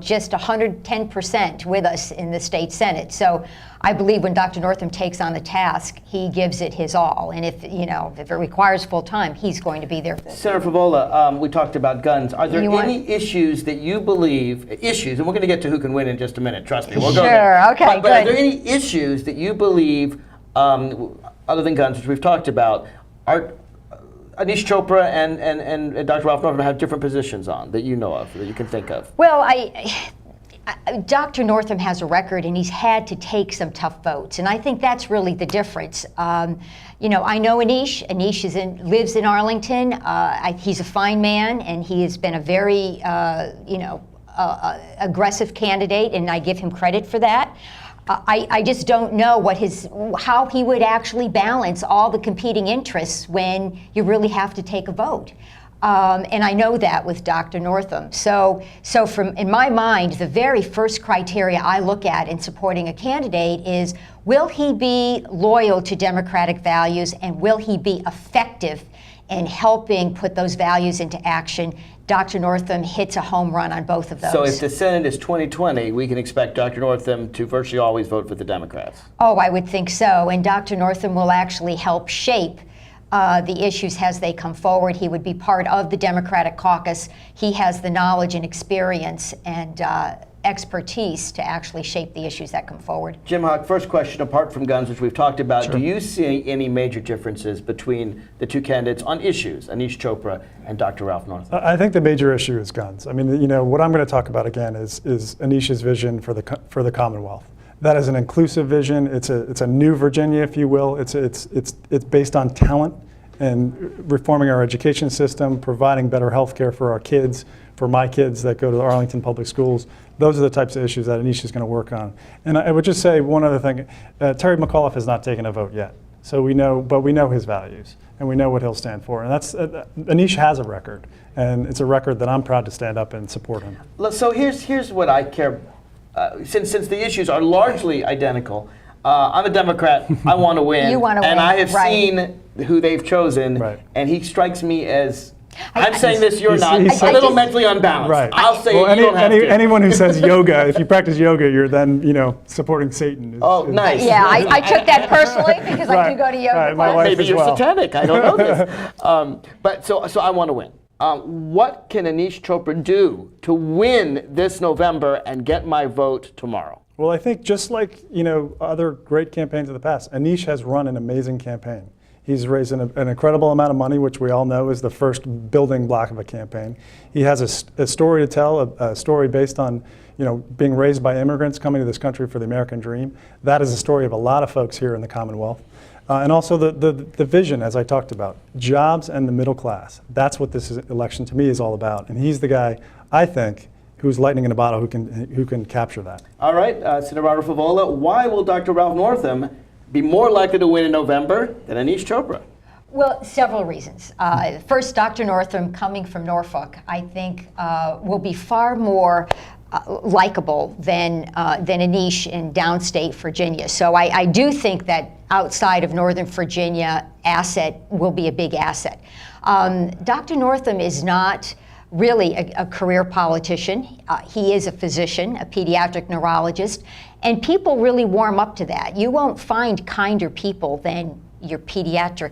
just 110% with us in the state Senate. So I believe when Dr. Northam takes on the task, he gives it his all. And if it requires full time, he's going to be there. Senator Favola, we talked about guns. Are there any issues that you believe, and we're going to get to who can win in just a minute, trust me. We'll go there. Sure, okay, but are there any issues that you believe, other than guns, which we've talked about, are Anish Chopra and Dr. Ralph Northam have different positions on that you know of, that you can think of? Well, Dr. Northam has a record, and he's had to take some tough votes, and I think that's really the difference. I know Anish. Anish lives in Arlington. He's a fine man, and he has been a very, aggressive candidate, and I give him credit for that. I just don't know how he would actually balance all the competing interests when you really have to take a vote. And I know that with Dr. Northam. So in my mind, the very first criteria I look at in supporting a candidate is, will he be loyal to democratic values, and will he be effective in helping put those values into action? Dr. Northam hits a home run on both of those. So if the Senate is 2020, we can expect Dr. Northam to virtually always vote for the Democrats? Oh, I would think so. And Dr. Northam will actually help shape the issues as they come forward. He would be part of the Democratic caucus. He has the knowledge and experience and expertise to actually shape the issues that come forward. Jim Hawk, first question, apart from guns, which we've talked about, sure. Do you see any major differences between the two candidates on issues, Anish Chopra and Dr. Ralph Northam? I think the major issue is guns. I mean, what I'm going to talk about again is Anish's vision for the Commonwealth. That is an inclusive vision. It's a new Virginia, if you will. It's based on talent and reforming our education system, providing better health care for our kids, for my kids that go to the Arlington Public Schools. Those are the types of issues that Anish is going to work on. And I would just say one other thing. Terry McAuliffe has not taken a vote yet. So we know his values, and we know what he'll stand for. And that's Anish has a record, and it's a record that I'm proud to stand up and support him. So here's what I care. Since the issues are largely identical, I'm a Democrat. I want to win. You want to win, and I have right. seen who they've chosen, right. And he strikes me as. I'm saying this, you're not. He's a little mentally unbalanced. Right. I'll say you don't have to. Anyone who says yoga, if you practice yoga, you're then supporting Satan. Nice. Yeah, I took that personally because right. I do go to yoga. Right. My wife Maybe as you're well. satanic. I don't know this. But so I want to win. What can Anish Chopra do to win this November and get my vote tomorrow? Well, I think just like other great campaigns of the past, Anish has run an amazing campaign. He's raised an incredible amount of money, which we all know is the first building block of a campaign. He has a story to tell, a story based on being raised by immigrants coming to this country for the American dream. That is a story of a lot of folks here in the Commonwealth. And also the vision, as I talked about, jobs and the middle class. That's what this election to me is all about. And he's the guy, I think, who's lightning in a bottle, who can capture that. All right, Senator Favola, why will Dr. Ralph Northam be more likely to win in November than Anish Chopra? Well, several reasons. First, Dr. Northam, coming from Norfolk, I think will be far more likable than Anish in downstate Virginia. So I do think that outside of Northern Virginia, asset will be a big asset. Dr. Northam is not really a career politician. He is a physician, a pediatric neurologist, and people really warm up to that. You won't find kinder people than your pediatric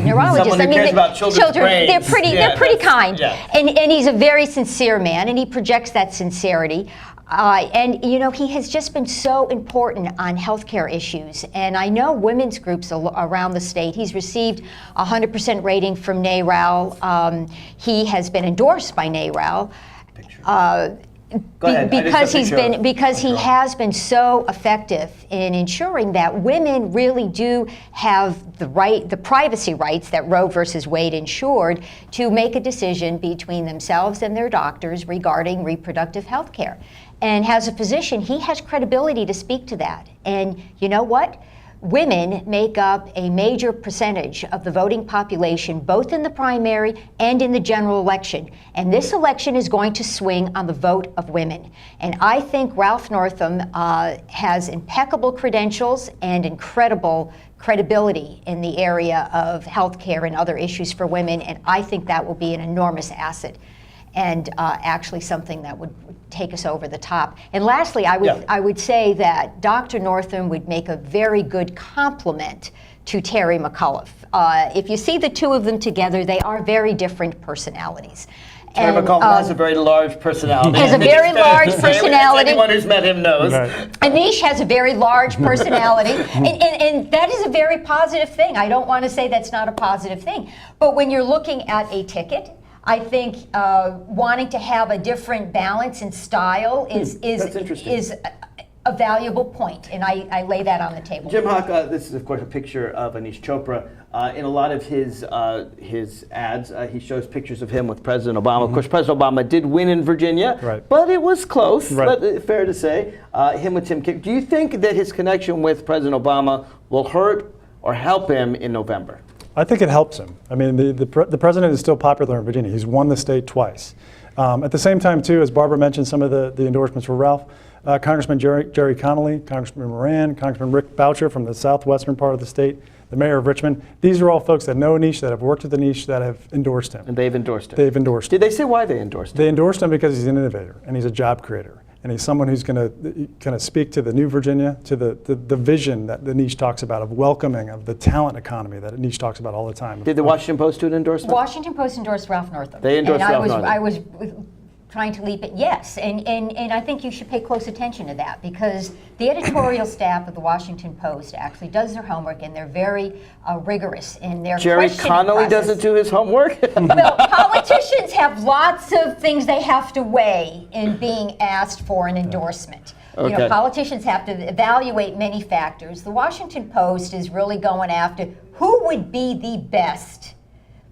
neurologist. Someone who cares about children's brains. They're pretty kind. Yeah. And he's a very sincere man, and he projects that sincerity. And he has just been so important on healthcare issues. And I know women's groups around the state. He's received 100% rating from NARAL. He has been endorsed by NARAL. Because he has been so effective in ensuring that women really do have the privacy rights that Roe versus Wade ensured to make a decision between themselves and their doctors regarding reproductive health care. And as a physician, he has credibility to speak to that. And you know what? Women make up a major percentage of the voting population, both in the primary and in the general election. And this election is going to swing on the vote of women. And I think Ralph Northam has impeccable credentials and incredible credibility in the area of healthcare and other issues for women. And I think that will be an enormous asset and actually something that would take us over the top. And lastly, I would say that Dr. Northam would make a very good complement to Terry McAuliffe. If you see the two of them together, they are very different personalities. Terry McAuliffe has a very large personality. Has a very large personality. Anyone who's met him knows. Right. Anish has a very large personality, and that is a very positive thing. I don't want to say that's not a positive thing. But when you're looking at a ticket, I think wanting to have a different balance and style is a valuable point, and I lay that on the table. Jim Hawk, this is of course a picture of Anish Chopra. In a lot of his ads, he shows pictures of him with President Obama. Of course, President Obama did win in Virginia, but it was close, but fair to say. Him with Tim Kaine. Do you think that his connection with President Obama will hurt or help him in November? I think it helps him. I mean, the president is still popular in Virginia. He's won the state twice. At the same time, too, as Barbara mentioned, some of the endorsements for Ralph, Congressman Jerry Connolly, Congressman Moran, Congressman Rick Boucher from the southwestern part of the state, the mayor of Richmond. These are all folks that know Anish, that have worked with Anish, that have endorsed him. And they've endorsed him. They've endorsed him. Did they say why they endorsed him? They endorsed him because he's an innovator and he's a job creator. And he's someone who's going to speak to the new Virginia, to the vision that Anish talks about of welcoming, of the talent economy that Anish talks about all the time. Did the Washington Post do an endorsement? Washington Post endorsed Ralph Northam. They endorsed Ralph Northam. I was trying to leap it, yes. And I think you should pay close attention to that, because the editorial staff of the Washington Post actually does their homework, and they're very rigorous in their Jerry questioning Connolly process. doesn't do his homework? Well, politicians have lots of things they have to weigh in being asked for an endorsement. Okay. You know, politicians have to evaluate many factors. The Washington Post is really going after who would be the best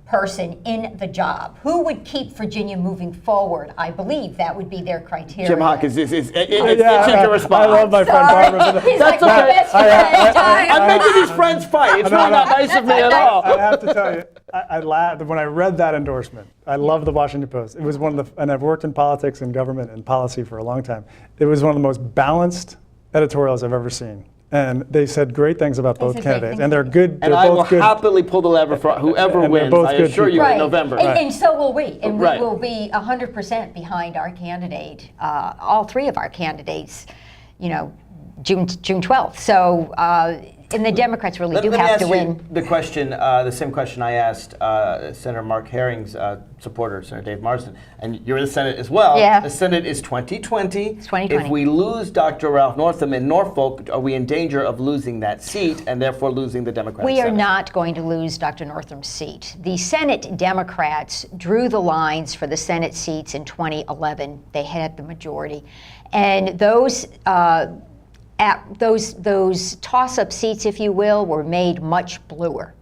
person in the job, who would keep Virginia moving forward. I believe that would be their criteria. Jim Hawk is itching to respond. I love my friend Barbara. He's like my best friend. I'm making these friends fight. It's really not nice of me at all. I have to tell you, I laughed when I read that endorsement. I love the Washington Post. It was one of the, and I've worked in politics and government and policy for a long time. It was one of the most balanced editorials I've ever seen. And they said great things about both candidates, and they're good. And I will happily pull the lever for whoever wins. I assure you, in November. And so will we. And we will be 100% behind our candidate, all three of our candidates, you know, June 12th. So, and the Democrats really do have to win. The question, the same question I asked Senator Mark Herring's supporter, Senator Dave Marsden, and you're in the Senate as well. Yeah. The Senate is 2020. It's 2020. If we lose Dr. Ralph Northam in Norfolk, are we in danger of losing that seat and therefore losing the Democratic We are Senate? not going to lose Dr. Northam's seat. The Senate Democrats drew the lines for the Senate seats in 2011. They had the majority, and those toss-up seats, if you will, were made much bluer.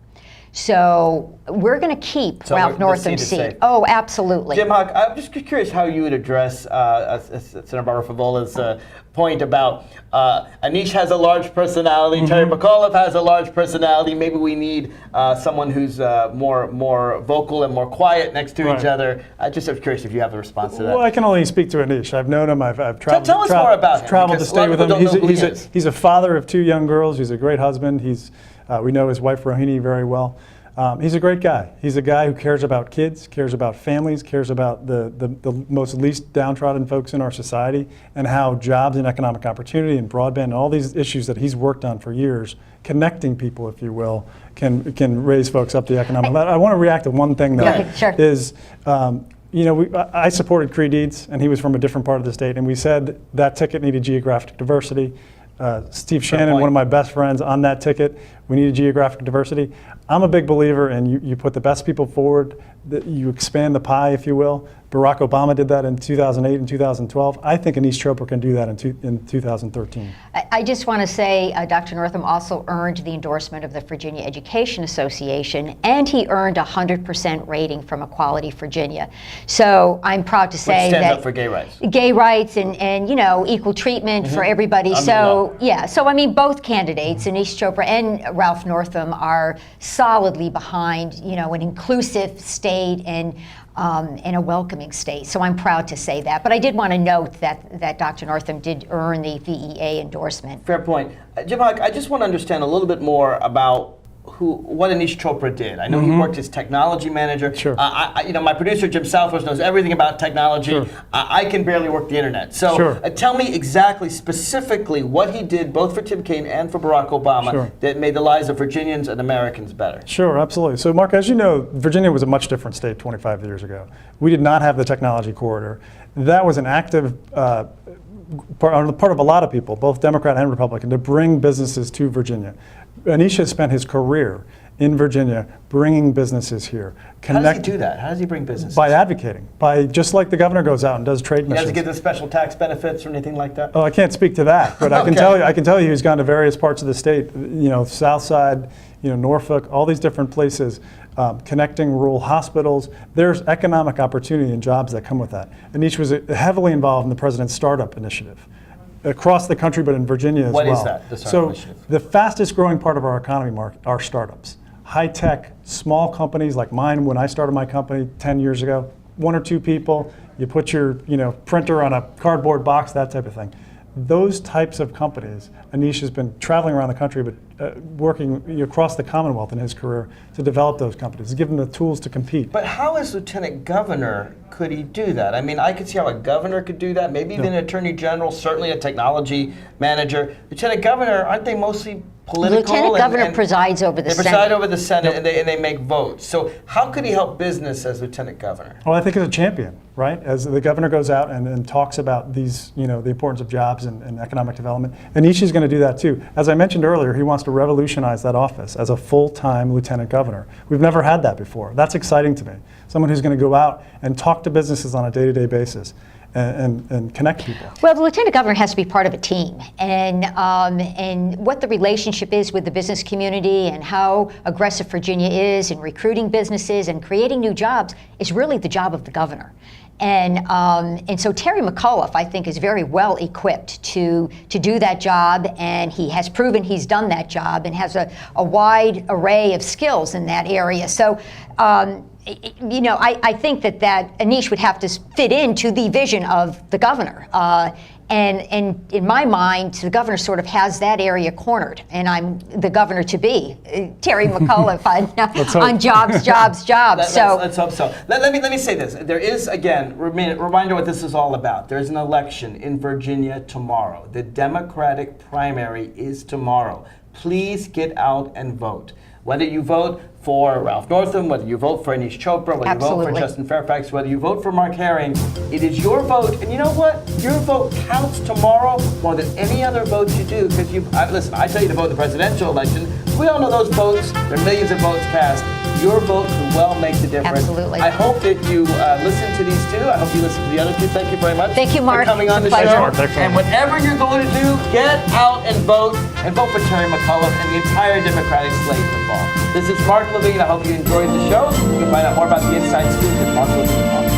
So we're going to keep Ralph Northam's seat. Oh, absolutely. Jim Hawk, I'm just curious how you would address Senator Barbara Favola's point about Anish has a large personality, Terry McAuliffe has a large personality. Maybe we need someone who's more vocal and more quiet next to each other. I'm curious if you have a response to that. Well, I can only speak to Anish. I've known him. I've traveled. Tell us more about him. Traveled to stay with him. He's a father of 2 young girls. He's a great husband. We know his wife Rohini very well. He's a great guy. He's a guy who cares about kids, cares about families, cares about the most least downtrodden folks in our society, and how jobs and economic opportunity and broadband and all these issues that he's worked on for years, connecting people, if you will, can raise folks up the economic ladder. I want to react to one thing, though, is you know, I supported Creed Deeds, and he was from a different part of the state, and we said that ticket needed geographic diversity. Steve Shannon, one of my best friends, on that ticket. We needed geographic diversity. I'm a big believer in you put the best people forward, that you expand the pie, if you will. Barack Obama did that in 2008 and 2012. I think Anish Chopra can do that in 2013. I just want to say Dr. Northam also earned the endorsement of the Virginia Education Association, and he earned a 100% rating from Equality Virginia. So I'm proud to say Which stands that up for gay rights. Gay rights and equal treatment for everybody. So I mean, both candidates, Anish Chopra and Ralph Northam, are solidly behind an inclusive state and a welcoming state. So I'm proud to say that. But I did want to note that Dr. Northam did earn the VEA endorsement. Fair point. Jim Huck, I just want to understand a little bit more about what Anish Chopra did. I know he worked as technology manager. Sure. My producer Jim Southworth knows everything about technology. Sure. I can barely work the internet. So tell me exactly, specifically, what he did both for Tim Kaine and for Barack Obama that made the lives of Virginians and Americans better. Sure, absolutely. So Mark, as you know, Virginia was a much different state 25 years ago. We did not have the technology corridor. That was an active on the part of a lot of people, both Democrat and Republican, to bring businesses to Virginia. Anish has spent his career in Virginia bringing businesses here. How does he do that? How does he bring businesses? By advocating. By just like the governor goes out and does trade missions. He doesn't get the special tax benefits or anything like that? Oh, I can't speak to that, but I can tell you he's gone to various parts of the state, South Side, Norfolk, all these different places, connecting rural hospitals. There's economic opportunity and jobs that come with that. Anish was heavily involved in the president's startup initiative across the country, but in Virginia as well. What is that, the startup initiative? The fastest growing part of our economy, Mark, are startups. High-tech, small companies like mine. When I started my company 10 years ago, 1 or 2 people, you put your printer on a cardboard box, that type of thing. Those types of companies, Anish has been traveling around the country, but working across the Commonwealth in his career to develop those companies, to give them the tools to compete. But how, as Lieutenant Governor, could he do that? I mean, I could see how a governor could do that, maybe even an attorney general, certainly a technology manager. Lieutenant Governor, aren't they mostly political? Lieutenant Governor presides over the Senate. They preside over the Senate and they make votes. So how could he help business as Lieutenant Governor? Well, I think as a champion, right? As the governor goes out and talks about these, the importance of jobs and economic development. Anish is going to do that too. As I mentioned earlier, he wants to revolutionize that office as a full-time lieutenant governor. We've never had that before. That's exciting to me. Someone who's going to go out and talk to businesses on a day-to-day basis and connect people. Well, the lieutenant governor has to be part of a team, and what the relationship is with the business community and how aggressive Virginia is in recruiting businesses and creating new jobs is really the job of the governor. And so Terry McAuliffe, I think, is very well equipped to do that job, and he has proven he's done that job and has a wide array of skills in that area. So, I think that Anish would have to fit into the vision of the governor. And in my mind, the governor sort of has that area cornered, and I'm the governor to be, Terry McAuliffe on jobs. Let's hope so. Let me say this. There is, again, reminder what this is all about. There's an election in Virginia tomorrow. The Democratic primary is tomorrow. Please get out and vote. Whether you vote for Ralph Northam, whether you vote for Anish Chopra, whether you vote for Justin Fairfax, whether you vote for Mark Herring, it is your vote. And you know what? Your vote counts tomorrow more than any other vote you do. Because listen, I tell you to vote in the presidential election. We all know those votes. There are millions of votes cast. Your vote can well make the difference. Absolutely. I hope that you listen to these two. I hope you listen to the other two. Thank you very much. Thank you, Mark. For coming on the pleasure. show. And whatever you're going to do, get out and vote for Terry McAuliffe and the entire Democratic slate of fall. This is Mark Levine. I hope you enjoyed the show. You can find out more about the Inside Scoop at marklevine.com.